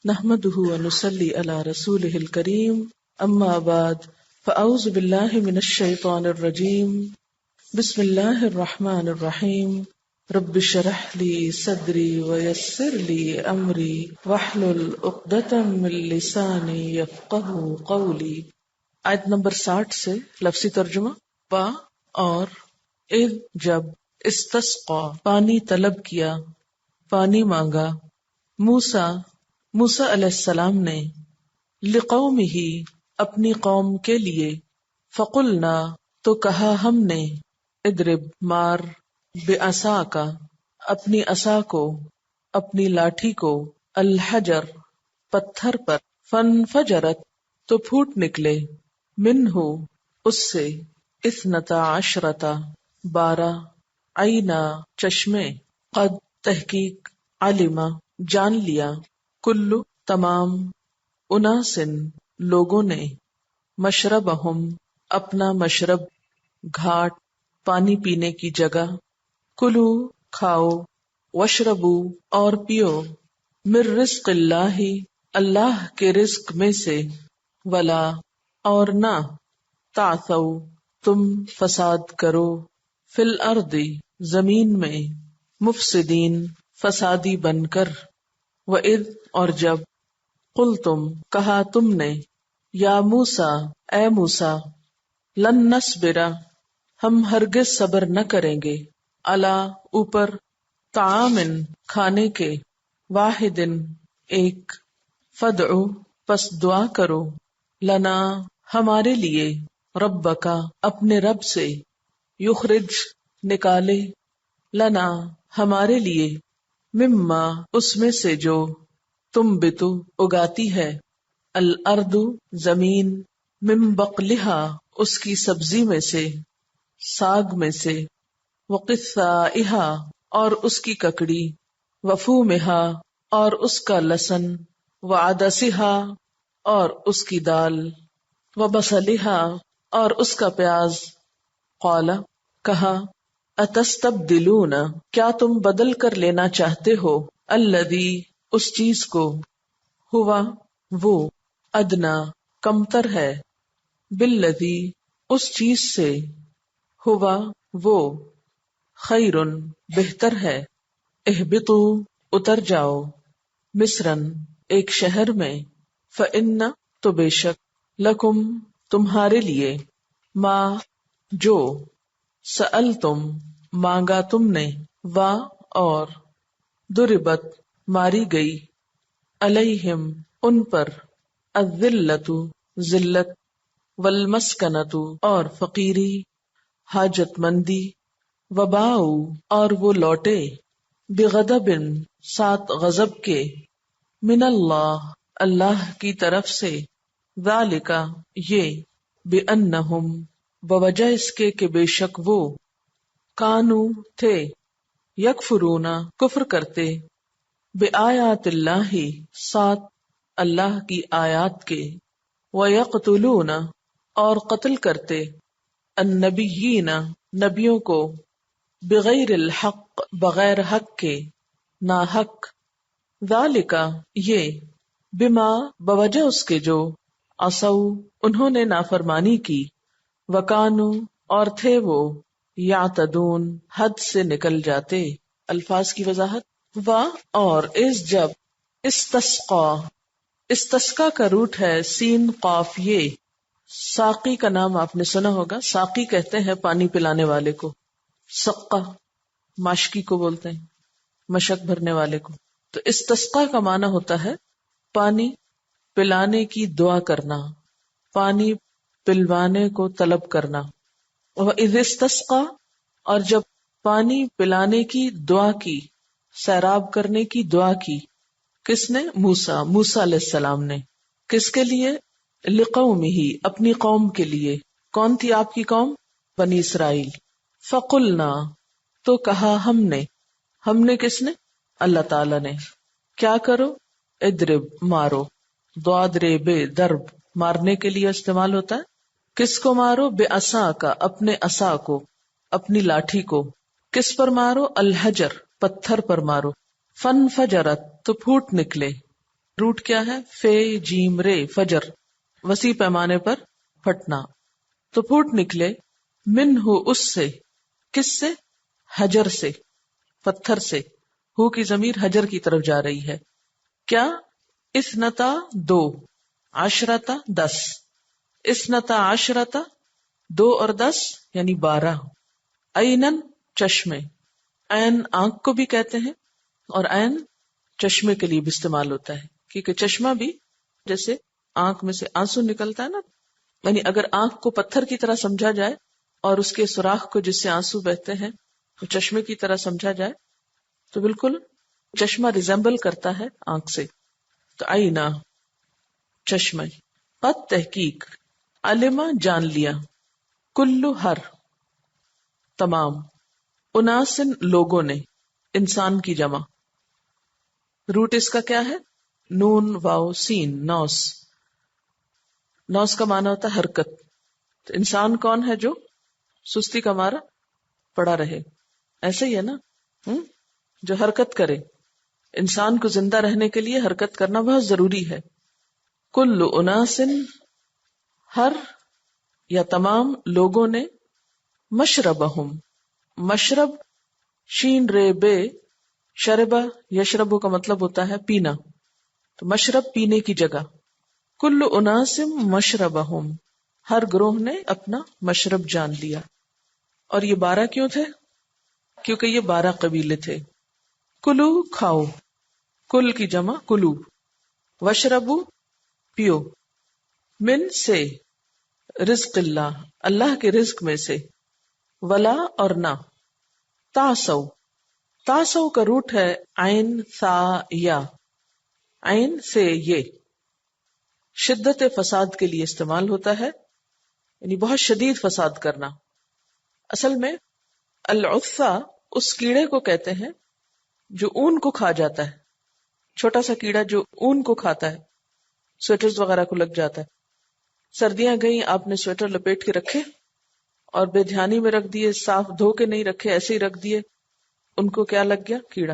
نحمده ونصلي على رسوله الكريم اما بعد فاعوذ بالله من الشيطان الرجيم بسم الله الرحمن الرحيم رب اشرح لي صدري ويسر لي امري واحلل عقدة من لساني يفقهوا قولي۔ آیت نمبر 60 سے لفظی ترجمہ۔ پا اور اذ جب، استسقا پانی طلب کیا، پانی مانگا، موسیٰ علیہ السلام نے، لقومہ اپنی قوم کے لیے، فقلنا تو کہا ہم نے، اضرب مار، بعصاک اپنی عصا کو، اپنی لاٹھی کو، الحجر پتھر پر، فانفجرت تو پھوٹ نکلے، منہ اس سے، اثنتا عشرتا 12، عینا چشمے، قد تحقیق، علما جان لیا، کلو تمام، اناسن لوگوں نے، مشربہم اپنا مشرب گھاٹ پانی پینے کی جگہ، کلو کھاؤ، وشربو اور پیو، من رزق اللہ اللہ کے رزق میں سے، ولا اور نہ، تعثو تم فساد کرو، فی الارض زمین میں، مفسدین فسادی بن کر، وَإِذْ اور جب، قلتم کہا تم نے، یا موسیٰ اے موسیٰ، لن نصبر ہم ہرگز صبر نہ کریں گے، علی اوپر، طعام کھانے کے، واحد ایک، فادع پس دعا کرو، لنا ہمارے لیے، ربک اپنے رب سے، یخرج نکالے، لنا ہمارے لیے، مما اس میں سے جو، تنبتو اگاتی ہے، الارض زمین، من بقلہا اس کی سبزی میں سے، ساگ میں سے، وقثائہا اور اس کی ککڑی، وفومہا اور اس کا لسن، وعدسہا اور اس کی دال، وبصلہا اور اس کا پیاز، قال کہا، اتستبدلون کیا تم بدل کر لینا چاہتے ہو، الذی اس چیز کو، ہوا وہ، ادنا کمتر ہے، بالذی اس چیز سے، ہوا وہ، خیر بہتر ہے، اہبطوا اتر جاؤ، مصرن ایک شہر میں، فإن تو بے شک، لکم تمہارے لیے، ما جو، سألتم مانگا تم نے، وا اور، ضربت ماری گئی، علیہم ان پر، الذلۃ ذلت، والمسکنۃ اور فقیری، حاجت مندی، وباؤ اور وہ لوٹے، بغضب ساتھ غضب کے، من اللہ اللہ کی طرف سے، ذالک یہ، بأنہم بوجہ اس کے کہ بے شک وہ، کانو تھے، یکفرون کفر کرتے، بآیات اللہ ساتھ اللہ کی آیات کے، ویقتلون اور قتل کرتے، النبیین نبیوں کو، بغیر الحق بغیر حق کے، ناحق، ذالک یہ، بما بوجہ اس کے جو، عصوا انہوں نے نافرمانی کی، وکانو اور تھے وہ، یعتدون حد سے نکل جاتے۔ الفاظ کی وضاحت، وا اور اس جب، استسقا کا روٹ ہے سین قاف یہ، ساقی کا نام آپ نے سنا ہوگا، ساقی کہتے ہیں پانی پلانے والے کو، سقا ماشکی کو بولتے ہیں، مشک بھرنے والے کو، تو استسقا کا معنی ہوتا ہے پانی پلانے کی دعا کرنا، پانی پلوانے کو طلب کرنا۔ وَإِذِ اسْتَسْقَى اور جب پانی پلانے کی دعا کی، سیراب کرنے کی دعا کی، کس نے؟ موسیٰ علیہ السلام نے، کس کے لیے؟ لِقَوْمِهِ اپنی قوم کے لیے۔ کون تھی آپ کی قوم؟ بنی اسرائیل۔ فَقُلْنَا تو کہا ہم نے کس نے؟ اللہ تعالی نے، کیا کرو؟ اضرب مارو، ضرب ضرب مارنے کے لیے استعمال ہوتا ہے، کس کو مارو؟ بعصاک اپنے عصا کو، اپنی لاٹھی کو، کس پر مارو؟ الحجر پتھر پر مارو، فانفجرت تو پھوٹ نکلے، روٹ کیا ہے؟ فے جیم رے، فجر، وسیع پیمانے پر پھٹنا. تو پھوٹ نکلے من ہو، اس سے، کس سے؟ حجر سے، پتھر سے. ہو کی ضمیر حجر کی طرف جا رہی ہے. کیا؟ اثنتا، دو، عشرتا، 10. اثنتا عشرتا، 2 اور 10 یعنی 12. عینن، چشمے. عین آنکھ کو بھی کہتے ہیں اور عین چشمے کے لیے بھی استعمال ہوتا ہے، کیونکہ چشمہ بھی جیسے آنکھ میں سے آنسو نکلتا ہے نا، یعنی اگر آنکھ کو پتھر کی طرح سمجھا جائے اور اس کے سوراخ کو جس سے آنسو بہتے ہیں وہ چشمے کی طرح سمجھا جائے تو بالکل چشمہ ریزمبل کرتا ہے آنکھ سے. تو آئینہ، چشمہ. قد تحقیق، علمہ جان لیا، کلو ہر، تمام، اناسن لوگوں نے، انسان کی جمع. روٹ اس کا کیا ہے؟ نون واو سین، نوس. نوس کا معنی ہوتا ہے حرکت. تو انسان کون ہے جو سستی کا مارا پڑا رہے؟ ایسے ہی ہے نا، جو حرکت کرے. انسان کو زندہ رہنے کے لیے حرکت کرنا بہت ضروری ہے. کل اناسن، ہر یا تمام لوگوں نے، مشربہم، مشرب شین رے بے، شربہ یشربو کا مطلب ہوتا ہے پینا، تو مشرب پینے کی جگہ. کل اناسم مشربہم، ہر گروہ نے اپنا مشرب جان لیا. اور یہ 12 کیوں تھے؟ کیونکہ یہ 12 قبیلے تھے. کلو کھاؤ، کل کی جمع کلو، وشربو پیو، من سے، رزق اللہ، اللہ کے رزق میں سے، ولا اور نہ. تاسو، تاسو کا روٹ ہے عین سا یا، عین سے یہ، شدت فساد کے لیے استعمال ہوتا ہے، یعنی بہت شدید فساد کرنا. اصل میں العثا اس کیڑے کو کہتے ہیں جو اون کو کھا جاتا ہے، چھوٹا سا کیڑا جو اون کو کھاتا ہے، سویٹرز وغیرہ کو لگ جاتا ہے. سردیاں گئیں، آپ نے سویٹر لپیٹ کے رکھے اور بے دھیانی میں رکھ دیے، صاف دھو کے نہیں رکھے، ایسے ہی رکھ دیے، ان کو کیا لگ گیا؟ کیڑا.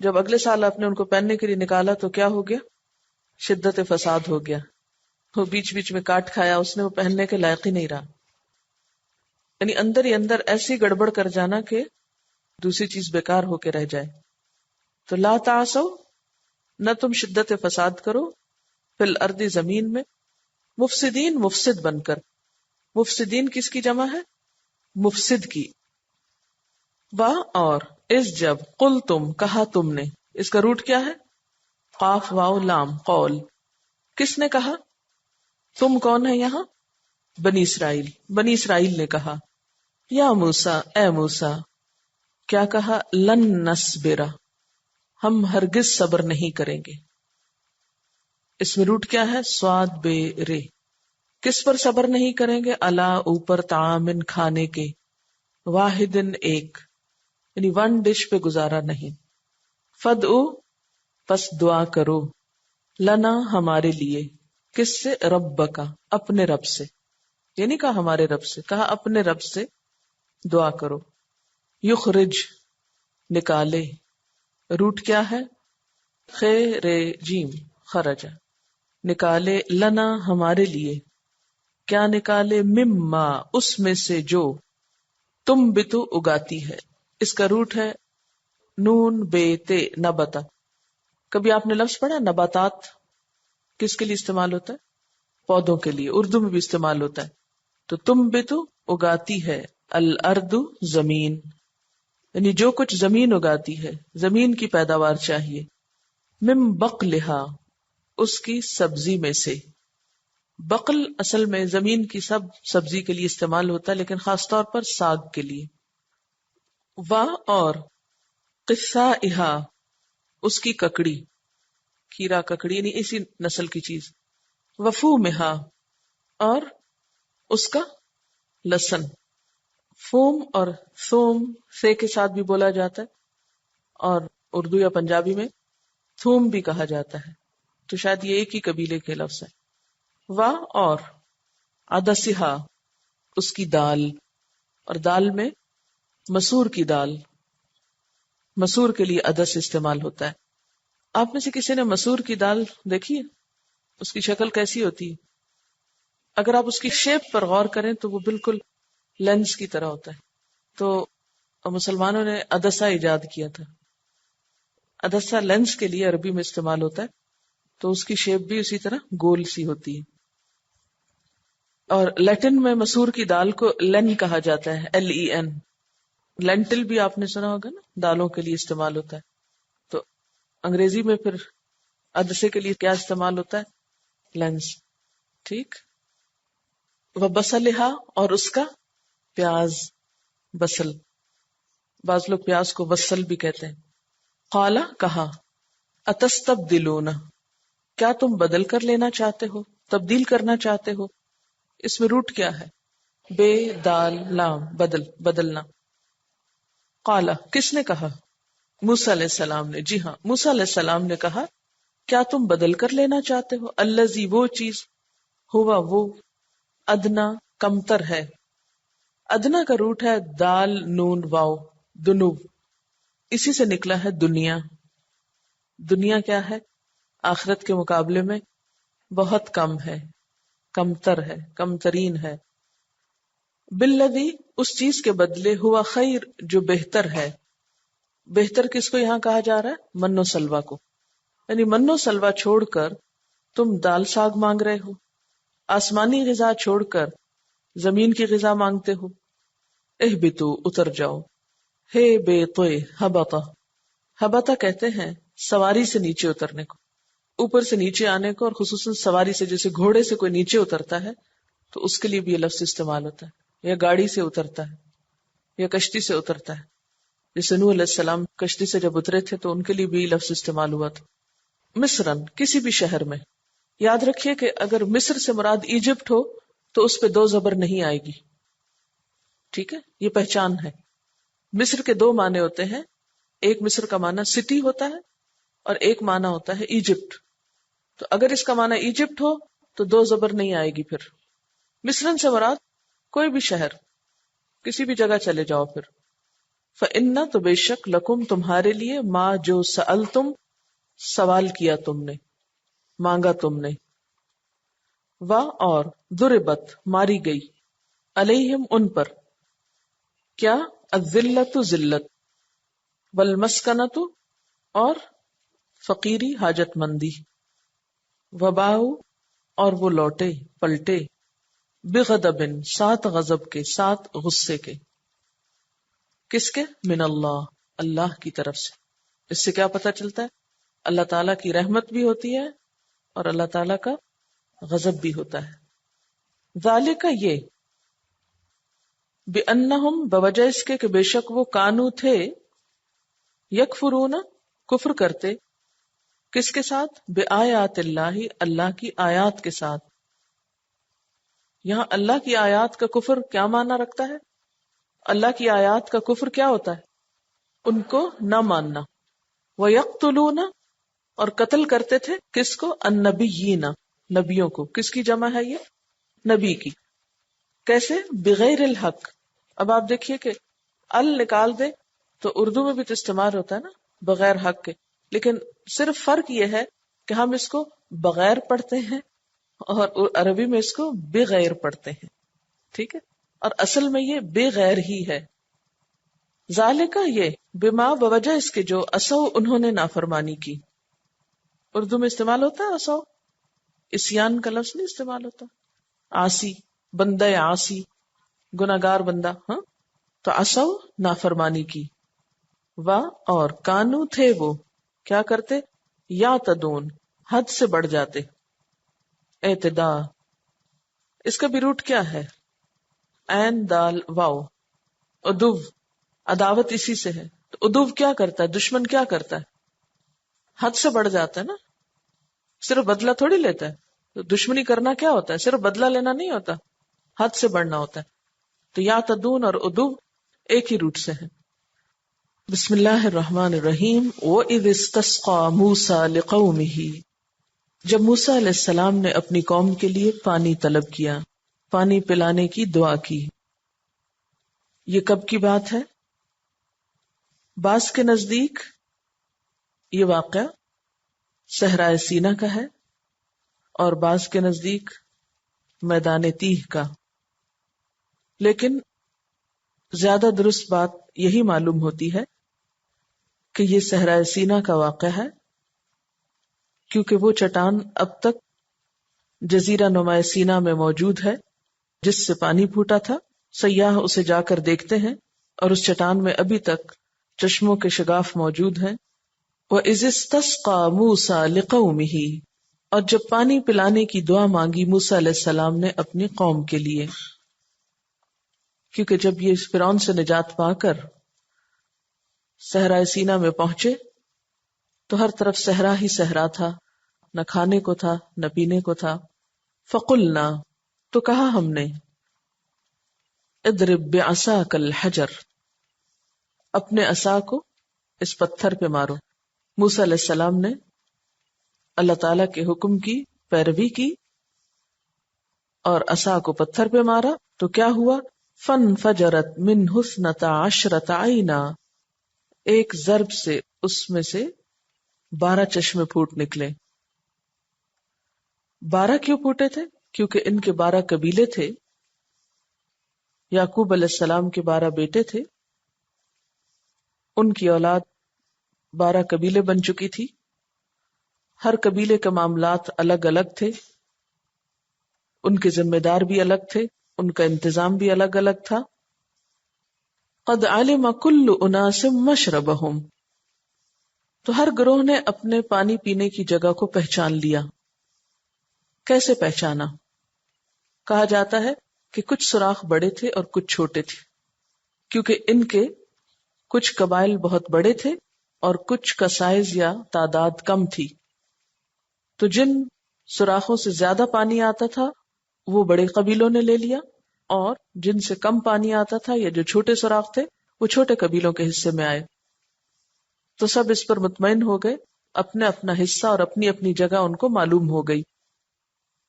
جب اگلے سال آپ نے ان کو پہننے کے لیے نکالا تو کیا ہو گیا؟ شدت فساد ہو گیا، وہ بیچ بیچ میں کاٹ کھایا، اس نے وہ پہننے کے لائق ہی نہیں رہا. یعنی اندر ہی اندر ایسی گڑبڑ کر جانا کہ دوسری چیز بیکار ہو کے رہ جائے. تو لا تعصوا، نہ تم شدت فساد کرو، فی الارض زمین میں، مفسدین مفسد بن کر. مفسدین کس کی جمع ہے؟ مفسد کی. اور اس جب قل تم، کہا تم نے، اس کا روٹ کیا ہے؟ قاف واو لام، قول. کس نے کہا؟ تم کون ہے یہاں؟ بنی اسرائیل. بنی اسرائیل نے کہا یا موسیٰ، اے موسیٰ. کیا کہا؟ لن نصبر، ہم ہرگز صبر نہیں کریں گے. اس میں روٹ کیا ہے؟ سواد بے رے. کس پر صبر نہیں کریں گے؟ الا، اوپر، طعامن کھانے کے، واحدن ایک، یعنی ون ڈش پہ گزارا نہیں. فدعو، پس دعا کرو، لنا ہمارے لیے، کس سے؟ ربک، اپنے رب سے. یہ نہیں کہا ہمارے رب سے، کہا اپنے رب سے دعا کرو. یخرج، نکالے. روٹ کیا ہے؟ خیر جیم، خرج، نکالے، لنا ہمارے لیے. کیا نکالے؟ مما، اس میں سے جو، تم بتو اگاتی ہے. اس کا روٹ ہے نون بے تے، نبتا. کبھی آپ نے لفظ پڑھا نباتات کس کے لیے استعمال ہوتا ہے؟ پودوں کے لیے. اردو میں بھی استعمال ہوتا ہے. تو تم بتو اگاتی ہے، الارض زمین، یعنی جو کچھ زمین اگاتی ہے، زمین کی پیداوار چاہیے. مم بقلہا، اس کی سبزی میں سے. بقل اصل میں زمین کی سب سبزی کے لیے استعمال ہوتا ہے، لیکن خاص طور پر ساگ کے لیے. اور قثائہا، اس کی ککڑی، کھیرا ککڑی یعنی اسی نسل کی چیز. وفومہا، اور اس کا لہسن. فوم اور ثوم سے کے ساتھ بھی بولا جاتا ہے، اور اردو یا پنجابی میں تھوم بھی کہا جاتا ہے، تو شاید یہ ایک ہی قبیلے کے لفظ ہے. اور عدسہا، اس کی دال، اور دال میں مسور کی دال، مسور کے لیے عدس استعمال ہوتا ہے. آپ میں سے کسی نے مسور کی دال دیکھی ہے؟ اس کی شکل کیسی ہوتی ہے؟ اگر آپ اس کی شیپ پر غور کریں تو وہ بالکل لینس کی طرح ہوتا ہے. تو مسلمانوں نے عدسہ ایجاد کیا تھا. عدسہ لینس کے لیے عربی میں استعمال ہوتا ہے، تو اس کی شیپ بھی اسی طرح گول سی ہوتی ہے. اور لیٹن میں مسور کی دال کو لین کہا جاتا ہے، LEN. لینٹل بھی آپ نے سنا ہوگا نا، دالوں کے لیے استعمال ہوتا ہے. تو انگریزی میں پھر عدسے کے لیے کیا استعمال ہوتا ہے؟ لینس. ٹھیک. وہ بصلہا، اور اس کا پیاز، بصل. بعض لوگ پیاز کو بصل بھی کہتے ہیں. قالا، کہا، اتستبدلون، کیا تم بدل کر لینا چاہتے ہو، تبدیل کرنا چاہتے ہو. اس میں روٹ کیا ہے؟ بے دال لام، بدل، بدلنا. قالا، کس نے کہا؟ موسیٰ علیہ السلام نے. جی ہاں، موسیٰ علیہ السلام نے کہا کیا تم بدل کر لینا چاہتے ہو. الذی، وہ چیز، ہوا وہ، ادنا، کمتر ہے. ادنا کا روٹ ہے دال نون واو، دنو. اسی سے نکلا ہے دنیا. دنیا کیا ہے؟ آخرت کے مقابلے میں بہت کم ہے، کمتر ہے، کم ترین ہے. بالذی، اس چیز کے بدلے، ہوا خیر، جو بہتر ہے. بہتر کس کو یہاں کہا جا رہا ہے؟ من و سلوا کو. یعنی من و سلوا چھوڑ کر تم دال ساگ مانگ رہے ہو، آسمانی غذا چھوڑ کر زمین کی غذا مانگتے ہو. اہبتو، اتر جاؤ. ہے بے طوئے، ہبطا. ہبطا کہتے ہیں سواری سے نیچے اترنے کو، اوپر سے نیچے آنے کو، اور خصوصاً سواری سے، جیسے گھوڑے سے کوئی نیچے اترتا ہے تو اس کے لیے بھی یہ لفظ استعمال ہوتا ہے. یا گاڑی سے اترتا ہے، یا کشتی سے اترتا ہے. جیسے نوح علیہ السلام کشتی سے جب اترے تھے تو ان کے لیے بھی لفظ استعمال ہوا تھا. مصرن، کسی بھی شہر میں. یاد رکھیے کہ اگر مصر سے مراد ایجپٹ ہو تو اس پہ دو زبر نہیں آئے گی. ٹھیک ہے، یہ پہچان ہے. مصر کے دو معنی ہوتے ہیں. ایک مصر کا معنی سٹی ہوتا ہے، اور ایک معنی ہوتا ہے ایجپٹ. تو اگر اس کا معنی ایجپٹ ہو تو دو زبر نہیں آئے گی. پھر مصرن سے مراد کوئی بھی شہر، کسی بھی جگہ چلے جاؤ. پھر فَإِنَّ، تو بے شک، لکم، تمہارے لیے، ما، جو، سألتم، سوال کیا تم نے، مانگا تم نے. اور ضربت، ماری گئی، علیہم، ان پر، کیا؟ الذلت، ذلت، والمسکنت، اور فقیری، حاجت مندی. وباؤ، اور وہ لوٹے، پلٹے، بغضب، ساتھ غضب کے، ساتھ غصے کے. کس کے؟ من اللہ، اللہ کی طرف سے. اس سے کیا پتہ چلتا ہے؟ اللہ تعالیٰ کی رحمت بھی ہوتی ہے اور اللہ تعالیٰ کا غضب بھی ہوتا ہے. ذالک، یہ، بأنہم، بوجہ اس کے کہ بے شک وہ، کانو تھے، یکفرون، کفر کرتے، کس کے ساتھ؟ بآیات اللہ، اللہ کی آیات کے ساتھ. یہاں اللہ کی آیات کا کفر کیا معنی رکھتا ہے؟ اللہ کی آیات کا کفر کیا ہوتا ہے؟ ان کو نہ ماننا. وَيَقْتُلُونَ، اور قتل کرتے تھے، کس کو؟ النبیین، نبیوں کو. کس کی جمع ہے یہ؟ نبی کی. کیسے؟ بغیر الحق. اب آپ دیکھیے کہ ال نکال دے تو اردو میں بھی تو استعمال ہوتا ہے نا، بغیر حق کے. لیکن صرف فرق یہ ہے کہ ہم اس کو بغیر پڑھتے ہیں اور عربی میں اس کو بغیر پڑھتے ہیں. ٹھیک ہے، اور اصل میں یہ بغیر ہی ہے. ذالکہ، یہ، بما، بوجہ اس کے جو، اسو، انہوں نے نافرمانی کی. اردو میں استعمال ہوتا ہے اسو، اسیان کا لفظ نہیں استعمال ہوتا. آسی، بندہ آسی، گناہگار بندہ. ہاں، تو اسو، نافرمانی کی. اور کانو، تھے وہ، کیا کرتے؟ یا تدون، حد سے بڑھ جاتے. اعتدا، اس کا بھی روٹ کیا ہے؟ عین دال واو. ادو، عداوت اسی سے ہے. تو ادو کیا کرتا ہے؟ دشمن کیا کرتا ہے؟ حد سے بڑھ جاتا ہے نا. صرف بدلہ تھوڑی لیتا ہے. تو دشمنی کرنا کیا ہوتا ہے؟ صرف بدلہ لینا نہیں ہوتا، حد سے بڑھنا ہوتا ہے. تو یا تدون اور ادو ایک ہی روٹ سے ہے. بسم اللہ الرحمن الرحیم. وَإِذِ اسْتَسْقَىٰ مُوسَىٰ لِقَوْمِهِ، جب موسیٰ علیہ السلام نے اپنی قوم کے لیے پانی طلب کیا، پانی پلانے کی دعا کی. یہ کب کی بات ہے؟ بعض کے نزدیک یہ واقعہ صحرائے سینا کا ہے اور بعض کے نزدیک میدان تیہ کا، لیکن زیادہ درست بات یہی معلوم ہوتی ہے کہ یہ صحرائے سینا کا واقعہ ہے، کیونکہ وہ چٹان اب تک جزیرہ نما سینا میں موجود ہے جس سے پانی پھوٹا تھا. سیاح اسے جا کر دیکھتے ہیں اور اس چٹان میں ابھی تک چشموں کے شگاف موجود ہیں. وَإِذِ اسْتَسْقَىٰ مُوسَىٰ لِقَوْمِهِ، اور جب پانی پلانے کی دعا مانگی موسیٰ علیہ السلام نے اپنی قوم کے لیے، کیونکہ جب یہ فرعون سے نجات پا کر صحرائے سینا میں پہنچے تو ہر طرف صحرا ہی صحرا تھا، نہ کھانے کو تھا نہ پینے کو تھا. فَقُلْنَا، تو کہا ہم نے، اضرب بعصاک الحجر، اپنے عصا کو اس پتھر پہ مارو. موسیٰ علیہ السلام نے اللہ تعالی کے حکم کی پیروی کی اور عصا کو پتھر پہ مارا تو کیا ہوا؟ فانفجرت منہ اثنتا عشرۃ عینا، ایک ضرب سے اس میں سے 12 چشمے پھوٹ نکلے. 12 کیوں پھوٹے تھے؟ کیونکہ ان کے 12 قبیلے تھے. یعقوب علیہ السلام کے 12 بیٹے تھے، ان کی اولاد 12 قبیلے بن چکی تھی. ہر قبیلے کے معاملات الگ الگ تھے، ان کے ذمہ دار بھی الگ تھے، ان کا انتظام بھی الگ الگ تھا. قد علم کل اناس مشربہم، تو ہر گروہ نے اپنے پانی پینے کی جگہ کو پہچان لیا. کیسے پہچانا؟ کہا جاتا ہے کہ کچھ سوراخ بڑے تھے اور کچھ چھوٹے تھے، کیونکہ ان کے کچھ قبائل بہت بڑے تھے اور کچھ کا سائز یا تعداد کم تھی. تو جن سوراخوں سے زیادہ پانی آتا تھا وہ بڑے قبیلوں نے لے لیا، اور جن سے کم پانی آتا تھا یا جو چھوٹے سوراخ تھے وہ چھوٹے قبیلوں کے حصے میں آئے. تو سب اس پر مطمئن ہو گئے، اپنا اپنا حصہ اور اپنی اپنی جگہ ان کو معلوم ہو گئی.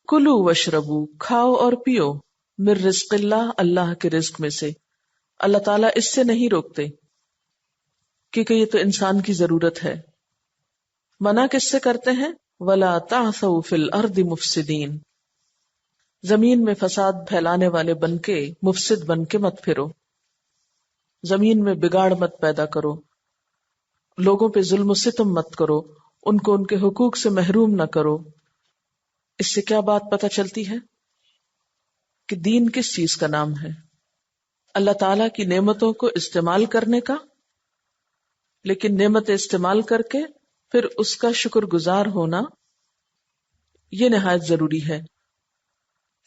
کلو وشربو، کھاؤ اور پیو، من رزق اللہ، اللہ کے رزق میں سے. اللہ تعالیٰ اس سے نہیں روکتے کیونکہ یہ تو انسان کی ضرورت ہے. منع کس سے کرتے ہیں؟ وَلَا تَعْثَوْا فِي الْأَرْضِ مُفْسِدِينَ، زمین میں فساد پھیلانے والے بن کے، مفسد بن کے مت پھرو، زمین میں بگاڑ مت پیدا کرو، لوگوں پہ ظلم و ستم مت کرو، ان کو ان کے حقوق سے محروم نہ کرو. اس سے کیا بات پتہ چلتی ہے کہ دین کس چیز کا نام ہے؟ اللہ تعالیٰ کی نعمتوں کو استعمال کرنے کا، لیکن نعمتیں استعمال کر کے پھر اس کا شکر گزار ہونا یہ نہایت ضروری ہے.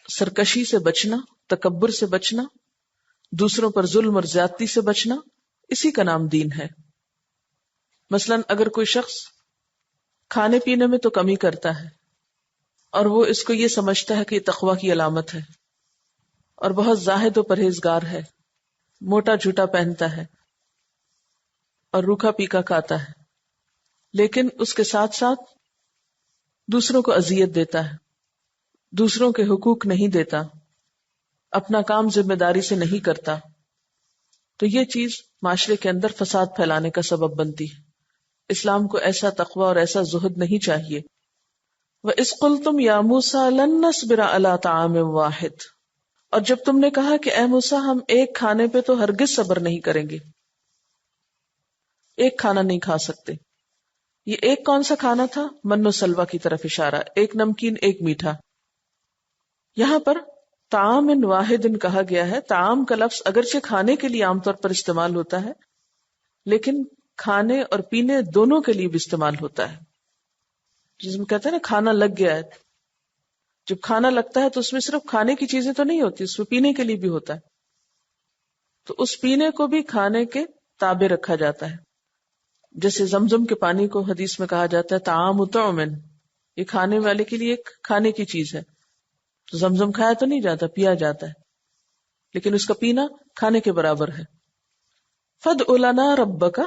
سرکشی سے بچنا، تکبر سے بچنا، دوسروں پر ظلم اور زیادتی سے بچنا، اسی کا نام دین ہے. مثلا اگر کوئی شخص کھانے پینے میں تو کمی کرتا ہے اور وہ اس کو یہ سمجھتا ہے کہ یہ تقوی کی علامت ہے اور بہت زاہد و پرہیزگار ہے، موٹا جھوٹا پہنتا ہے اور روکھا پیکا کھاتا ہے، لیکن اس کے ساتھ ساتھ دوسروں کو اذیت دیتا ہے، دوسروں کے حقوق نہیں دیتا، اپنا کام ذمہ داری سے نہیں کرتا، تو یہ چیز معاشرے کے اندر فساد پھیلانے کا سبب بنتی ہے. اسلام کو ایسا تقوی اور ایسا زہد نہیں چاہیے. وَإِذْ قُلْتُمْ يَا مُوسَىٰ لَن نَّصْبِرَ عَلَىٰ طَعَامٍ وَاحِدٍ، اور جب تم نے کہا کہ اے موسیٰ ہم ایک کھانے پہ تو ہرگز صبر نہیں کریں گے، ایک کھانا نہیں کھا سکتے. یہ ایک کون سا کھانا تھا؟ من و سلوہ کی طرف اشارہ، ایک نمکین ایک میٹھا. یہاں پر طعام واحد کہا گیا ہے. طعام کا لفظ اگرچہ کھانے کے لیے عام طور پر استعمال ہوتا ہے، لیکن کھانے اور پینے دونوں کے لیے بھی استعمال ہوتا ہے. جس میں کہتے ہیں نا کھانا لگ گیا ہے، جب کھانا لگتا ہے تو اس میں صرف کھانے کی چیزیں تو نہیں ہوتی، اس میں پینے کے لیے بھی ہوتا ہے. تو اس پینے کو بھی کھانے کے تابع رکھا جاتا ہے. جیسے زمزم کے پانی کو حدیث میں کہا جاتا ہے طعام طعمن، یہ کھانے والے کے لیے ایک کھانے کی چیز ہے. تو زمزم کھایا تو نہیں جاتا، پیا جاتا ہے، لیکن اس کا پینا کھانے کے برابر ہے. فَادْعُ لَنَا رَبَّكَ،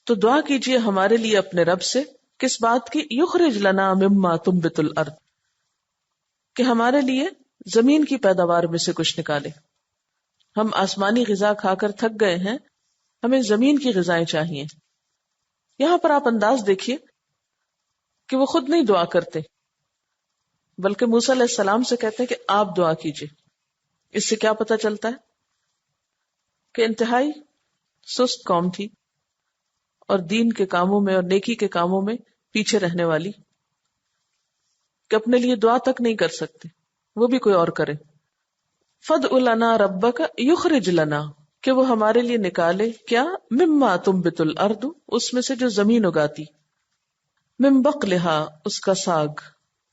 تو دعا کیجئے ہمارے لیے اپنے رب سے. کس بات کی؟ یخرج لنا مما تنبت الارض، کہ ہمارے لیے زمین کی پیداوار میں سے کچھ نکالے. ہم آسمانی غذا کھا کر تھک گئے ہیں، ہمیں زمین کی غذائیں چاہیے. یہاں پر آپ انداز دیکھیے کہ وہ خود نہیں دعا کرتے، بلکہ موسیٰ علیہ السلام سے کہتے ہیں کہ آپ دعا کیجئے. اس سے کیا پتہ چلتا ہے کہ انتہائی سست قوم تھی اور دین کے کاموں میں اور نیکی کے کاموں میں پیچھے رہنے والی، کہ اپنے لیے دعا تک نہیں کر سکتے، وہ بھی کوئی اور کرے. فَادْعُ لَنَا رَبَّكَ يُخْرِجْ لَنَا، کہ وہ ہمارے لیے نکالے کیا، مما تنبت الارض، اس میں سے جو زمین اگاتی، من بقلها، اس کا ساگ،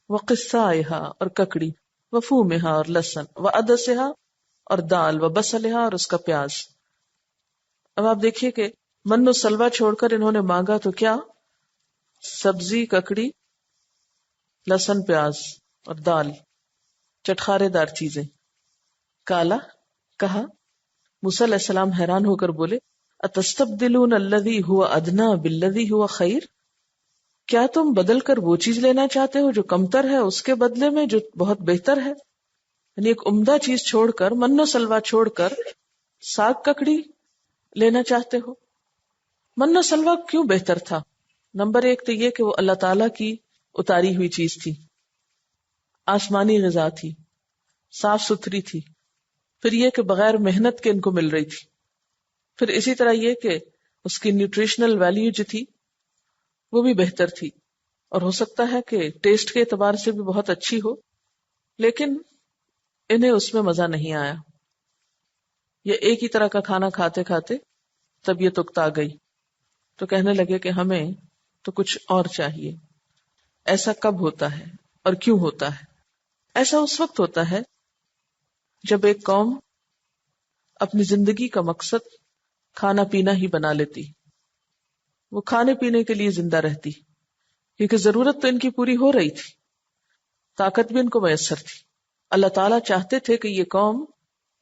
وقثائها، اور ککڑی، وفومها، اور لہسن، وعدسها، اور دال، وبصلها، اور اس کا پیاز. اب آپ دیکھیے کہ من و سلوہ چھوڑ کر انہوں نے مانگا تو کیا، سبزی، ککڑی، لہسن، پیاز اور دال، چٹخارے دار چیزیں. کالا، کہا. موسیٰ علیہ السلام حیران ہو کر بولے، اتستبدلون الذی هو ادنی بالذی هو خیر، کیا تم بدل کر وہ چیز لینا چاہتے ہو جو کمتر ہے اس کے بدلے میں جو بہت بہتر ہے. یعنی ایک عمدہ چیز چھوڑ کر، من و سلوہ چھوڑ کر ساگ ککڑی لینا چاہتے ہو. من و سلوہ کیوں بہتر تھا؟ نمبر ایک تو یہ کہ وہ اللہ تعالی کی اتاری ہوئی چیز تھی، آسمانی غذا تھی، صاف ستھری تھی. پھر یہ کہ بغیر محنت کے ان کو مل رہی تھی. پھر اسی طرح یہ کہ اس کی نیوٹریشنل ویلیو جو تھی وہ بھی بہتر تھی، اور ہو سکتا ہے کہ ٹیسٹ کے اعتبار سے بھی بہت اچھی ہو، لیکن انہیں اس میں مزہ نہیں آیا. یہ ایک ہی طرح کا کھانا کھاتے کھاتے طبیعت اکتا گئی، تو کہنے لگے کہ ہمیں تو کچھ اور چاہیے. ایسا کب ہوتا ہے اور کیوں ہوتا ہے؟ ایسا اس وقت ہوتا ہے جب ایک قوم اپنی زندگی کا مقصد کھانا پینا ہی بنا لیتی. وہ کھانے پینے کے لیے زندہ رہتی، کیونکہ ضرورت تو ان کی پوری ہو رہی تھی، طاقت بھی ان کو میسر تھی. اللہ تعالیٰ چاہتے تھے کہ یہ قوم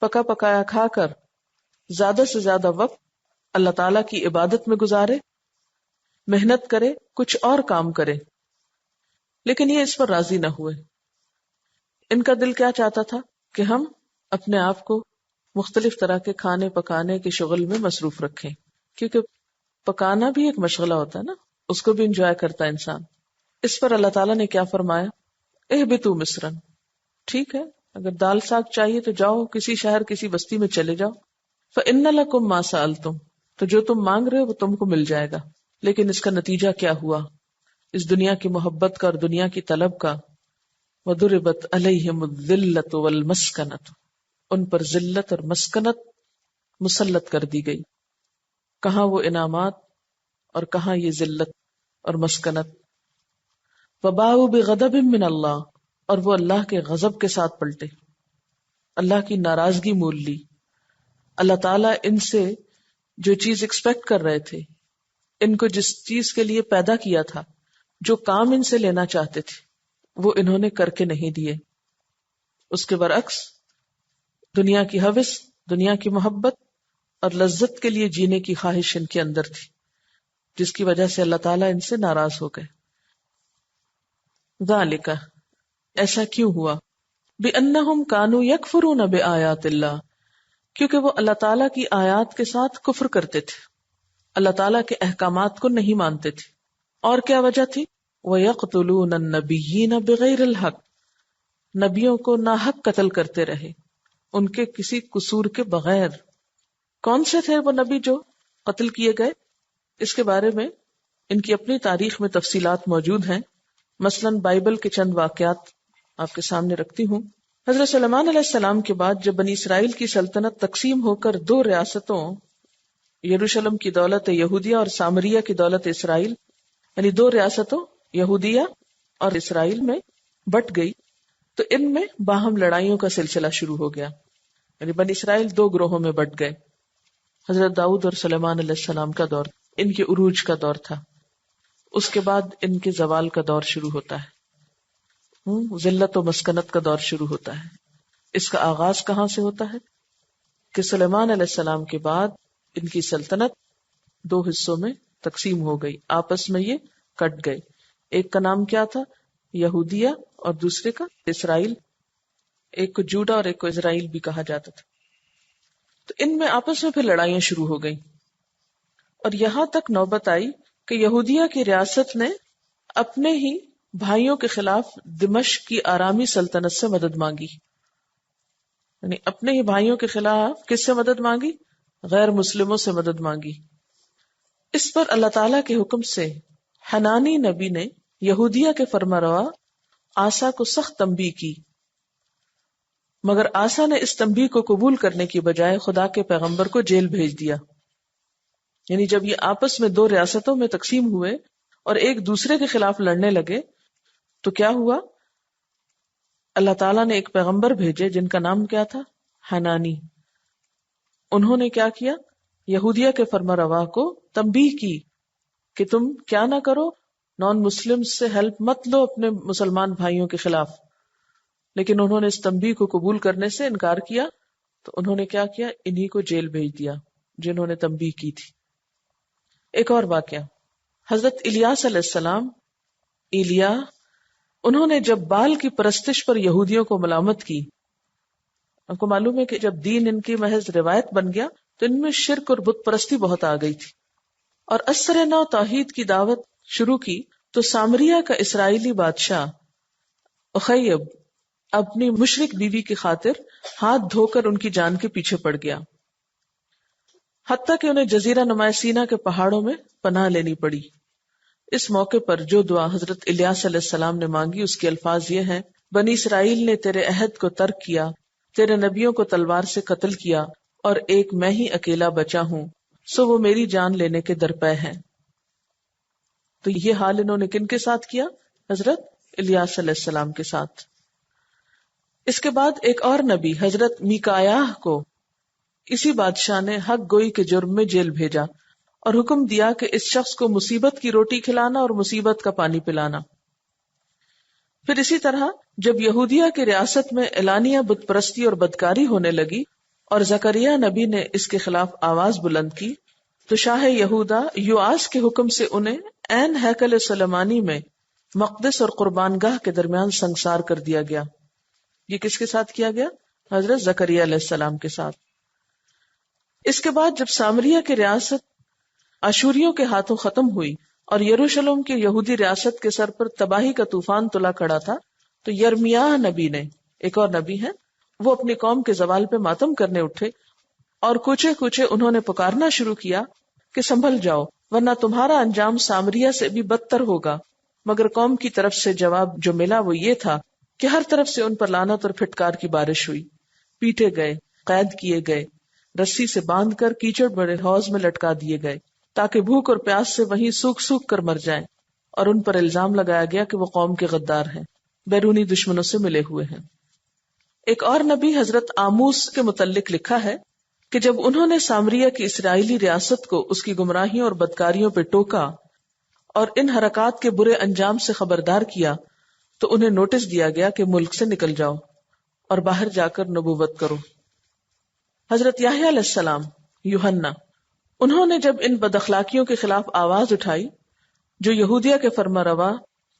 پکا پکایا کھا کر زیادہ سے زیادہ وقت اللہ تعالیٰ کی عبادت میں گزارے، محنت کرے، کچھ اور کام کرے. لیکن یہ اس پر راضی نہ ہوئے. ان کا دل کیا چاہتا تھا کہ ہم اپنے آپ کو مختلف طرح کے کھانے پکانے کے شغل میں مصروف رکھیں، کیونکہ پکانا بھی ایک مشغلہ ہوتا ہے نا، اس کو بھی انجوائے کرتا ہے انسان. اس پر اللہ تعالیٰ نے کیا فرمایا، اہبطوا مصرا، ٹھیک ہے اگر دال ساگ چاہیے تو جاؤ کسی شہر کسی بستی میں چلے جاؤ. فإن لکم ما سألتم، تو جو تم مانگ رہے ہو وہ تم کو مل جائے گا. لیکن اس کا نتیجہ کیا ہوا، اس دنیا کی محبت کا اور دنیا کی طلب کا. وَضُرِبَتْ عَلَيْهِمُ الذِّلَّةُ وَالْمَسْكَنَةُ، ان پر ذلت اور مسکنت مسلط کر دی گئی. کہاں وہ انعامات اور کہاں یہ ذلت اور مسکنت. وَبَاءُوا بِغَضَبٍ مِّنَ اللَّهِ، اور وہ اللہ کے غضب کے ساتھ پلٹے، اللہ کی ناراضگی مول لی. اللہ تعالیٰ ان سے جو چیز ایکسپیکٹ کر رہے تھے، ان کو جس چیز کے لیے پیدا کیا تھا، جو کام ان سے لینا چاہتے تھے، وہ انہوں نے کر کے نہیں دیے. اس کے برعکس دنیا کی ہوس، دنیا کی محبت اور لذت کے لیے جینے کی خواہش ان کے اندر تھی، جس کی وجہ سے اللہ تعالیٰ ان سے ناراض ہو گئے. ذالک، ایسا کیوں ہوا، بِأَنَّهُمْ كَانُوا يَكْفُرُونَ بِآيَاتِ اللَّهِ، کیونکہ وہ اللہ تعالیٰ کی آیات کے ساتھ کفر کرتے تھے، اللہ تعالیٰ کے احکامات کو نہیں مانتے تھے. اور کیا وجہ تھی، وَيَقْتُلُونَ النَّبِيِّينَ بِغَيْرِ الْحَقِّ، نبیوں کو ناحق قتل کرتے رہے، ان کے کسی قصور کے بغیر. کون سے تھے وہ نبی جو قتل کیے گئے؟ اس کے بارے میں ان کی اپنی تاریخ میں تفصیلات موجود ہیں. مثلا بائبل کے چند واقعات آپ کے سامنے رکھتی ہوں. حضرت سلیمان علیہ السلام کے بعد جب بنی اسرائیل کی سلطنت تقسیم ہو کر دو ریاستوں، یروشلم کی دولت یہودیہ اور سامریہ کی دولت اسرائیل، یعنی دو ریاستوں یہودیہ اور اسرائیل میں بٹ گئی، تو ان میں باہم لڑائیوں کا سلسلہ شروع ہو گیا. یعنی بنی اسرائیل دو گروہوں میں بٹ گئے. حضرت داؤد اور سلیمان علیہ السلام کا دور ان کے عروج کا دور تھا. اس کے بعد ان کے زوال کا دور شروع ہوتا ہے، ذلت و مسکنت کا دور شروع ہوتا ہے. اس کا آغاز کہاں سے ہوتا ہے کہ سلیمان علیہ السلام کے بعد ان کی سلطنت دو حصوں میں تقسیم ہو گئی، آپس میں یہ کٹ گئے. ایک کا نام کیا تھا، یہودیہ، اور دوسرے کا اسرائیل. ایک کو جوڈا اور ایک کو اسرائیل بھی کہا جاتا تھا. تو ان میں آپس میں پھر لڑائیاں شروع ہو گئیں، اور یہاں تک نوبت آئی کہ یہودیہ کی ریاست نے اپنے ہی بھائیوں کے خلاف دمشق کی آرامی سلطنت سے مدد مانگی. یعنی اپنے ہی بھائیوں کے خلاف کس سے مدد مانگی؟ غیر مسلموں سے مدد مانگی. اس پر اللہ تعالی کے حکم سے حنانی نبی نے یہودیہ کے فرمانروا آسا کو سخت تنبیہ کی، مگر آسا نے اس تنبیہ کو قبول کرنے کی بجائے خدا کے پیغمبر کو جیل بھیج دیا. یعنی جب یہ آپس میں دو ریاستوں میں تقسیم ہوئے اور ایک دوسرے کے خلاف لڑنے لگے تو کیا ہوا؟ اللہ تعالیٰ نے ایک پیغمبر بھیجے جن کا نام کیا تھا؟ حنانی. انہوں نے کیا کیا؟ یہودیہ کے فرمانروا کو تنبیہ کی کہ تم کیا نہ کرو، نان مسلم سے ہیلپ مت لو اپنے مسلمان بھائیوں کے خلاف. لیکن انہوں نے اس تنبیہ کو قبول کرنے سے انکار کیا تو انہوں نے کیا کیا؟ انہی کو جیل بھیج دیا جنہوں نے تنبیہ کی تھی. ایک اور واقعہ، حضرت الیاس علیہ السلام، ایلیا، انہوں نے جب بال کی پرستش پر یہودیوں کو ملامت کی. آپ کو معلوم ہے کہ جب دین ان کی محض روایت بن گیا تو ان میں شرک اور بت پرستی بہت آ گئی تھی، اور اثر نو توحید کی دعوت شروع کی تو سامریہ کا اسرائیلی بادشاہ اخیب اپنی مشرک بیوی کی خاطر ہاتھ دھو کر ان کی جان کے پیچھے پڑ گیا، حتیٰ کہ انہیں جزیرہ نما سینا کے پہاڑوں میں پناہ لینی پڑی. اس موقع پر جو دعا حضرت الیاس علیہ السلام نے مانگی اس کے الفاظ یہ ہیں: بنی اسرائیل نے تیرے عہد کو ترک کیا، تیرے نبیوں کو تلوار سے قتل کیا، اور ایک میں ہی اکیلا بچا ہوں، سو وہ میری جان لینے کے درپے ہیں. تو یہ حال انہوں نے کن کے ساتھ کیا؟ حضرت الیاس علیہ السلام کے ساتھ. اس کے بعد ایک اور نبی حضرت میکایاہ کو اسی بادشاہ نے حق گوئی کے جرم میں جیل بھیجا اور حکم دیا کہ اس شخص کو مصیبت کی روٹی کھلانا اور مصیبت کا پانی پلانا. پھر اسی طرح جب یہودیہ کی ریاست میں اعلانیہ بت پرستی اور بدکاری ہونے لگی اور زکریا نبی نے اس کے خلاف آواز بلند کی تو شاہ یہودا یوآس کے حکم سے انہیں عین ہیکل سلیمانی میں مقدس اور قربان گاہ کے درمیان سنگسار کر دیا گیا. یہ کس کے ساتھ کیا گیا؟ حضرت زکریا علیہ السلام کے ساتھ. اس کے بعد جب سامریہ کی ریاست اشوریوں کے ہاتھوں ختم ہوئی اور یروشلم کی یہودی ریاست کے سر پر تباہی کا طوفان تلا کھڑا تھا تو یرمیاہ نبی نے، ایک اور نبی ہے، وہ اپنی قوم کے زوال پہ ماتم کرنے اٹھے اور کوچے کوچے انہوں نے پکارنا شروع کیا کہ سنبھل جاؤ ورنہ تمہارا انجام سامریہ سے بھی بدتر ہوگا. مگر قوم کی طرف سے جواب جو ملا وہ یہ تھا کہ ہر طرف سے ان پر لعنت اور پھٹکار کی بارش ہوئی. پیٹے گئے، قید کیے گئے، رسی سے باندھ کر کیچڑ بڑے حوض میں لٹکا دیے گئے تاکہ بھوک اور پیاس سے وہیں سوکھ سوکھ کر مر جائیں، اور ان پر الزام لگایا گیا کہ وہ قوم کے غدار ہیں، بیرونی دشمنوں سے ملے ہوئے ہیں. ایک اور نبی حضرت آموس کے متعلق لکھا ہے کہ جب انہوں نے سامریہ کی اسرائیلی ریاست کو اس کی گمراہیوں اور بدکاریوں پہ ٹوکا اور ان حرکات کے برے انجام سے خبردار کیا تو انہیں نوٹس دیا گیا کہ ملک سے نکل جاؤ اور باہر جا کر نبوت کرو. حضرت یحییٰ علیہ السلام، یوحنا، انہوں نے جب ان بد اخلاقیوں کے خلاف آواز اٹھائی جو یہودیہ کے فرمانروا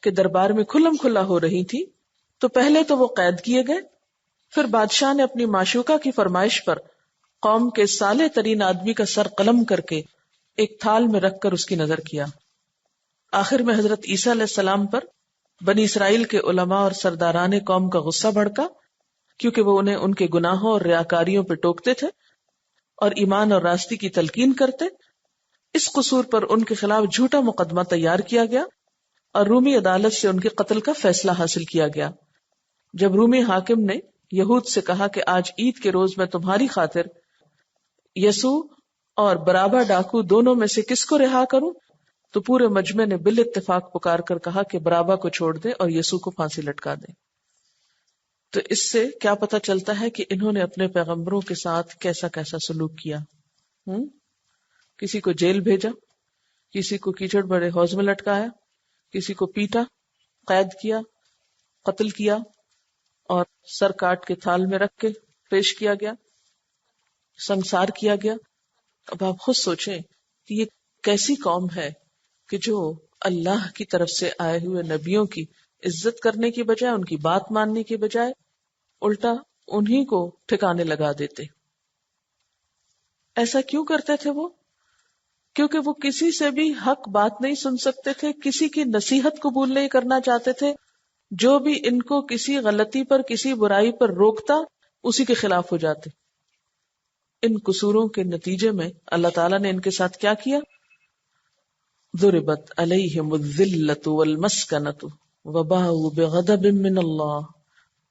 کے دربار میں کھلم کھلا ہو رہی تھی تو پہلے تو وہ قید کیے گئے، پھر بادشاہ نے اپنی معشوقہ کی فرمائش پر قوم کے صالح ترین آدمی کا سر قلم کر کے ایک تھال میں رکھ کر اس کی نظر کیا. آخر میں حضرت عیسیٰ علیہ السلام پر بنی اسرائیل کے علماء اور سرداران قوم کا غصہ بھڑکا کیونکہ وہ انہیں ان کے گناہوں اور ریاکاریوں پہ ٹوکتے تھے اور ایمان اور راستی کی تلقین کرتے. اس قصور پر ان کے خلاف جھوٹا مقدمہ تیار کیا گیا اور رومی عدالت سے ان کے قتل کا فیصلہ حاصل کیا گیا. جب رومی حاکم نے یہود سے کہا کہ آج عید کے روز میں تمہاری خاطر یسوع اور برابا ڈاکو دونوں میں سے کس کو رہا کروں تو پورے مجمع نے بال اتفاق پکار کر کہا کہ برابا کو چھوڑ دے اور یسوع کو پھانسی لٹکا دے. تو اس سے کیا پتہ چلتا ہے کہ انہوں نے اپنے پیغمبروں کے ساتھ کیسا کیسا سلوک کیا. کسی کو جیل بھیجا، کسی کو کیچڑ بڑے حوض میں لٹکایا، کسی کو پیٹا، قید کیا، قتل کیا اور سر کاٹ کے تھال میں رکھ کے پیش کیا گیا، سنگسار کیا گیا. اب آپ خود سوچیں کہ یہ کیسی قوم ہے کہ جو اللہ کی طرف سے آئے ہوئے نبیوں کی عزت کرنے کی بجائے، ان کی بات ماننے کی بجائے الٹا انہی کو ٹھکانے لگا دیتے. ایسا کیوں کرتے تھے وہ؟ کیونکہ وہ کسی سے بھی حق بات نہیں سن سکتے تھے، کسی کی نصیحت قبول نہیں کرنا چاہتے تھے. جو بھی ان کو کسی غلطی پر، کسی برائی پر روکتا، اسی کے خلاف ہو جاتے. ان قصوروں کے نتیجے میں اللہ تعالیٰ نے ان کے ساتھ کیا کیا؟ ضربت علیہم الذلۃ والمسکنۃ وباءوا بغضب من اللہ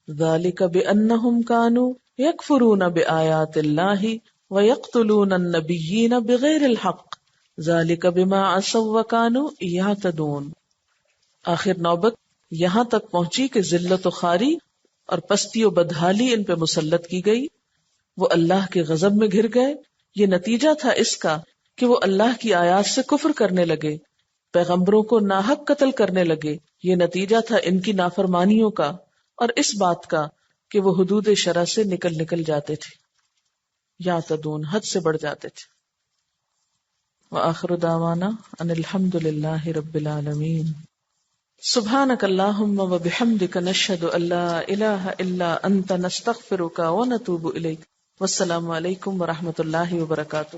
ذلک بانہم کانوا یکفرون بآیات اللہ ویقتلون النبیین بغیر الحق ذلک بما عصوا وکانوا یعتدون. آخر نوبت یہاں تک پہنچی کہ ذلت و خواری اور پستی و بدحالی ان پہ مسلط کی گئی. وہ اللہ کے غضب میں گھر گئے. یہ نتیجہ تھا اس کا کہ وہ اللہ کی آیات سے کفر کرنے لگے، پیغمبروں کو ناحق قتل کرنے لگے. یہ نتیجہ تھا ان کی نافرمانیوں کا اور اس بات کا کہ وہ حدود شرع سے نکل جاتے تھے، یا تدون، حد سے بڑھ جاتے تھے. وآخر دعوانا ان الحمد للہ رب العالمین. سبحانک اللہم وبحمدک نشہد ان لا الہ الا انت نستغفرک ونتوب الیک. والسلام علیکم ورحمۃ اللہ وبرکاتہ.